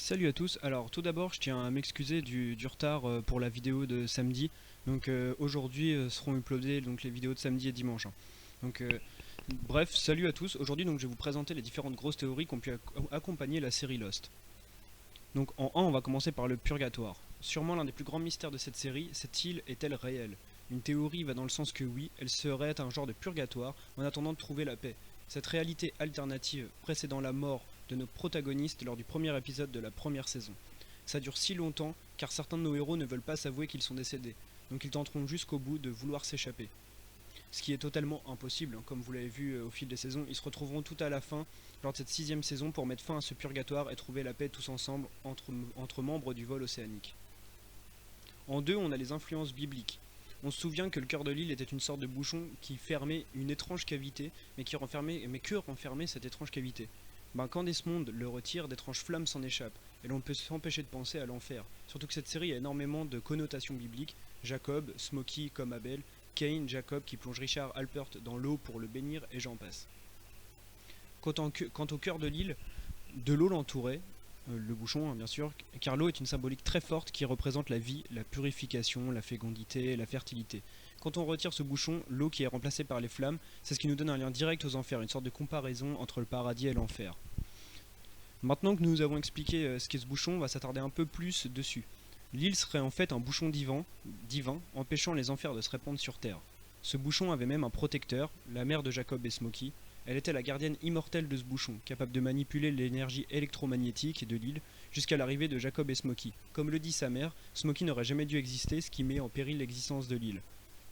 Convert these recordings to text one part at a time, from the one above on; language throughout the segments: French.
Salut à tous, alors tout d'abord je tiens à m'excuser du retard pour la vidéo de samedi. Aujourd'hui seront uploadées donc, les vidéos de samedi et dimanche, hein. Donc euh, Bref, salut à tous, aujourd'hui je vais vous présenter les différentes grosses théories qui ont pu accompagner la série Lost. Donc en 1 on va commencer par le purgatoire. Sûrement l'un des plus grands mystères de cette série, cette île est-elle réelle? Une théorie va dans le sens que oui, elle serait un genre de purgatoire en attendant de trouver la paix. Cette réalité alternative précédant la mort de nos protagonistes lors du premier épisode de la première saison. Ça dure si longtemps car certains de nos héros ne veulent pas s'avouer qu'ils sont décédés, donc ils tenteront jusqu'au bout de vouloir s'échapper. Ce qui est totalement impossible, hein, comme vous l'avez vu au fil des saisons, ils se retrouveront tout à la fin, lors de cette 6ème saison, pour mettre fin à ce purgatoire et trouver la paix tous ensemble entre membres du vol océanique. En 2, on a les influences bibliques. On se souvient que le cœur de l'île était une sorte de bouchon qui fermait une étrange cavité, mais que renfermait cette étrange cavité? Quand Desmond le retire, d'étranges flammes s'en échappent, et l'on peut s'empêcher de penser à l'enfer. Surtout que cette série a énormément de connotations bibliques. Jacob, Smokey comme Abel, Cain, Jacob qui plonge Richard Alpert dans l'eau pour le bénir, et j'en passe. Quant au cœur de l'île, de l'eau l'entourait, le bouchon, hein, bien sûr, car l'eau est une symbolique très forte qui représente la vie, la purification, la fécondité, la fertilité. Quand on retire ce bouchon, l'eau qui est remplacée par les flammes, c'est ce qui nous donne un lien direct aux enfers, une sorte de comparaison entre le paradis et l'enfer. Maintenant que nous avons expliqué ce qu'est ce bouchon, on va s'attarder un peu plus dessus. L'île serait en fait un bouchon divin, empêchant les enfers de se répandre sur Terre. Ce bouchon avait même un protecteur, la mère de Jacob et Smokey. Elle était la gardienne immortelle de ce bouchon, capable de manipuler l'énergie électromagnétique de l'île jusqu'à l'arrivée de Jacob et Smokey. Comme le dit sa mère, Smokey n'aurait jamais dû exister, ce qui met en péril l'existence de l'île.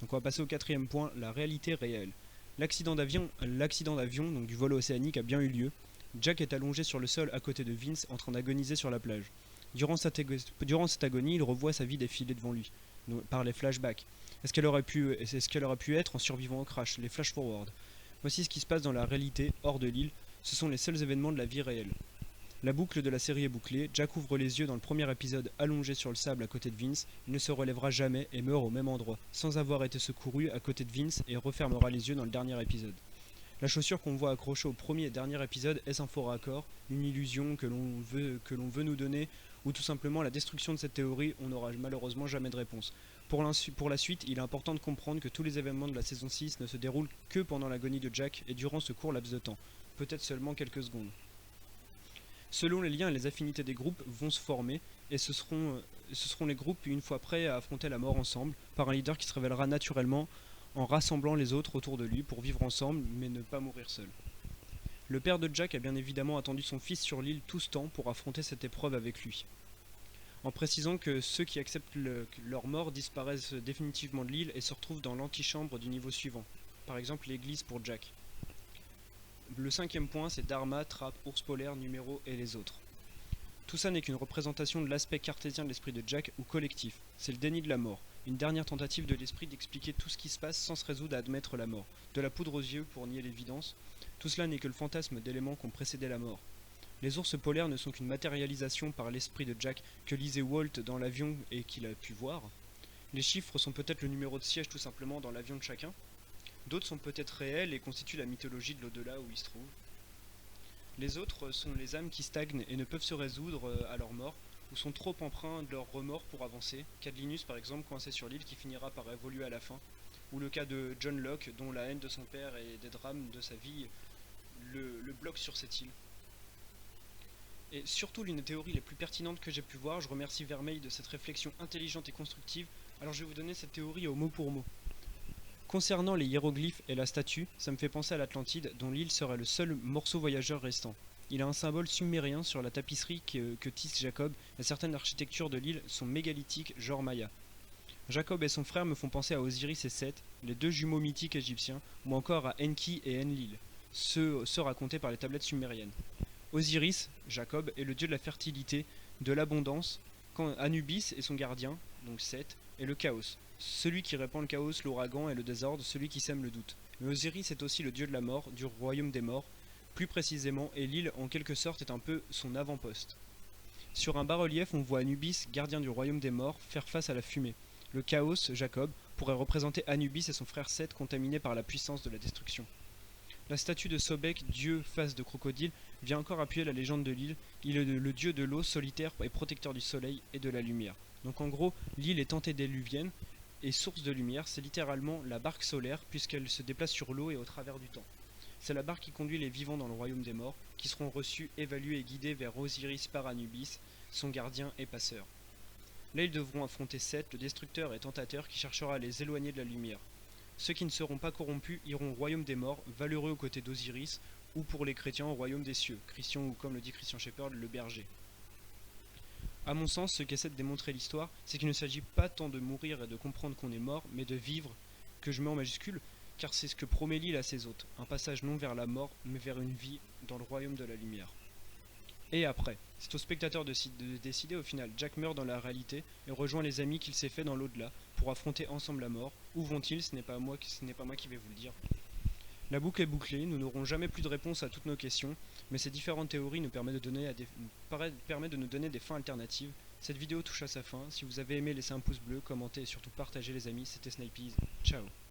Donc on va passer au 4ème point, la réalité réelle. L'accident d'avion donc du vol océanique a bien eu lieu. Jack est allongé sur le sol à côté de Vince en train d'agoniser sur la plage. Durant cette agonie, il revoit sa vie défiler devant lui, par les flashbacks. Est-ce qu'elle aurait pu être en survivant au crash, les flash forward? Voici ce qui se passe dans la réalité, hors de l'île. Ce sont les seuls événements de la vie réelle. La boucle de la série est bouclée. Jack ouvre les yeux dans le premier épisode allongé sur le sable à côté de Vince. Il ne se relèvera jamais et meurt au même endroit, sans avoir été secouru à côté de Vince, et refermera les yeux dans le dernier épisode. La chaussure qu'on voit accrochée au premier et dernier épisode, est-ce un faux raccord, une illusion que l'on veut nous donner, ou tout simplement la destruction de cette théorie? On n'aura malheureusement jamais de réponse. Pour la suite, il est important de comprendre que tous les événements de la saison 6 ne se déroulent que pendant l'agonie de Jack et durant ce court laps de temps, peut-être seulement quelques secondes. Selon les liens et les affinités des groupes vont se former, et ce seront les groupes une fois prêts à affronter la mort ensemble, par un leader qui se révélera naturellement en rassemblant les autres autour de lui pour vivre ensemble mais ne pas mourir seul. Le père de Jack a bien évidemment attendu son fils sur l'île tout ce temps pour affronter cette épreuve avec lui, en précisant que ceux qui acceptent leur mort disparaissent définitivement de l'île et se retrouvent dans l'antichambre du niveau suivant, par exemple l'église pour Jack. Le 5ème point, c'est Dharma, Trappe, Ours polaire, Numéro et les autres. Tout ça n'est qu'une représentation de l'aspect cartésien de l'esprit de Jack ou collectif. C'est le déni de la mort, une dernière tentative de l'esprit d'expliquer tout ce qui se passe sans se résoudre à admettre la mort. De la poudre aux yeux pour nier l'évidence. Tout cela n'est que le fantasme d'éléments qui ont précédé la mort. Les ours polaires ne sont qu'une matérialisation par l'esprit de Jack que lisait Walt dans l'avion et qu'il a pu voir. Les chiffres sont peut-être le numéro de siège tout simplement dans l'avion de chacun. D'autres sont peut-être réels et constituent la mythologie de l'au-delà où ils se trouvent. Les autres sont les âmes qui stagnent et ne peuvent se résoudre à leur mort, ou sont trop empreints de leur remords pour avancer. Cas de Linus par exemple, coincé sur l'île qui finira par évoluer à la fin. Ou le cas de John Locke, dont la haine de son père et des drames de sa vie le bloquent sur cette île. Et surtout l'une des théories les plus pertinentes que j'ai pu voir, je remercie Vermeil de cette réflexion intelligente et constructive, alors je vais vous donner cette théorie au mot pour mot. Concernant les hiéroglyphes et la statue, ça me fait penser à l'Atlantide, dont l'île serait le seul morceau voyageur restant. Il a un symbole sumérien sur la tapisserie que tisse Jacob, et certaines architectures de l'île sont mégalithiques, genre Maya. Jacob et son frère me font penser à Osiris et Seth, les deux jumeaux mythiques égyptiens, ou encore à Enki et Enlil, ceux racontés par les tablettes sumériennes. Osiris, Jacob, est le dieu de la fertilité, de l'abondance, quand Anubis est son gardien, donc Seth, est le chaos. Celui qui répand le chaos, l'ouragan et le désordre, celui qui sème le doute. Mais Osiris est aussi le dieu de la mort, du royaume des morts, plus précisément, et l'île en quelque sorte est un peu son avant-poste. Sur un bas-relief, on voit Anubis, gardien du royaume des morts, faire face à la fumée. Le chaos, Jacob, pourrait représenter Anubis et son frère Seth contaminés par la puissance de la destruction. La statue de Sobek, dieu face de crocodile, vient encore appuyer la légende de l'île. Il est le dieu de l'eau solitaire et protecteur du soleil et de la lumière. Donc en gros, l'île est antédiluvienne et source de lumière, c'est littéralement la barque solaire puisqu'elle se déplace sur l'eau et au travers du temps. C'est la barque qui conduit les vivants dans le royaume des morts, qui seront reçus, évalués et guidés vers Osiris par Anubis, son gardien et passeur. Là ils devront affronter Seth, le destructeur et tentateur qui cherchera à les éloigner de la lumière. Ceux qui ne seront pas corrompus iront au royaume des morts, valeureux aux côtés d'Osiris, ou pour les chrétiens au royaume des cieux, Christian ou comme le dit Christian Shepherd, le berger. A mon sens, ce qu'essaie de démontrer l'histoire, c'est qu'il ne s'agit pas tant de mourir et de comprendre qu'on est mort, mais de vivre, que je mets en majuscule, car c'est ce que promet l'île à ses hôtes, un passage non vers la mort, mais vers une vie dans le royaume de la lumière. Et après, c'est au spectateur de décider au final. Jack meurt dans la réalité et rejoint les amis qu'il s'est fait dans l'au-delà pour affronter ensemble la mort. Où vont-ils? Ce n'est pas moi qui vais vous le dire. La boucle est bouclée, nous n'aurons jamais plus de réponse à toutes nos questions, mais ces différentes théories nous permettent de nous donner des fins alternatives. Cette vidéo touche à sa fin. Si vous avez aimé, laissez un pouce bleu, commentez et surtout partagez les amis. C'était Snipeys. Ciao.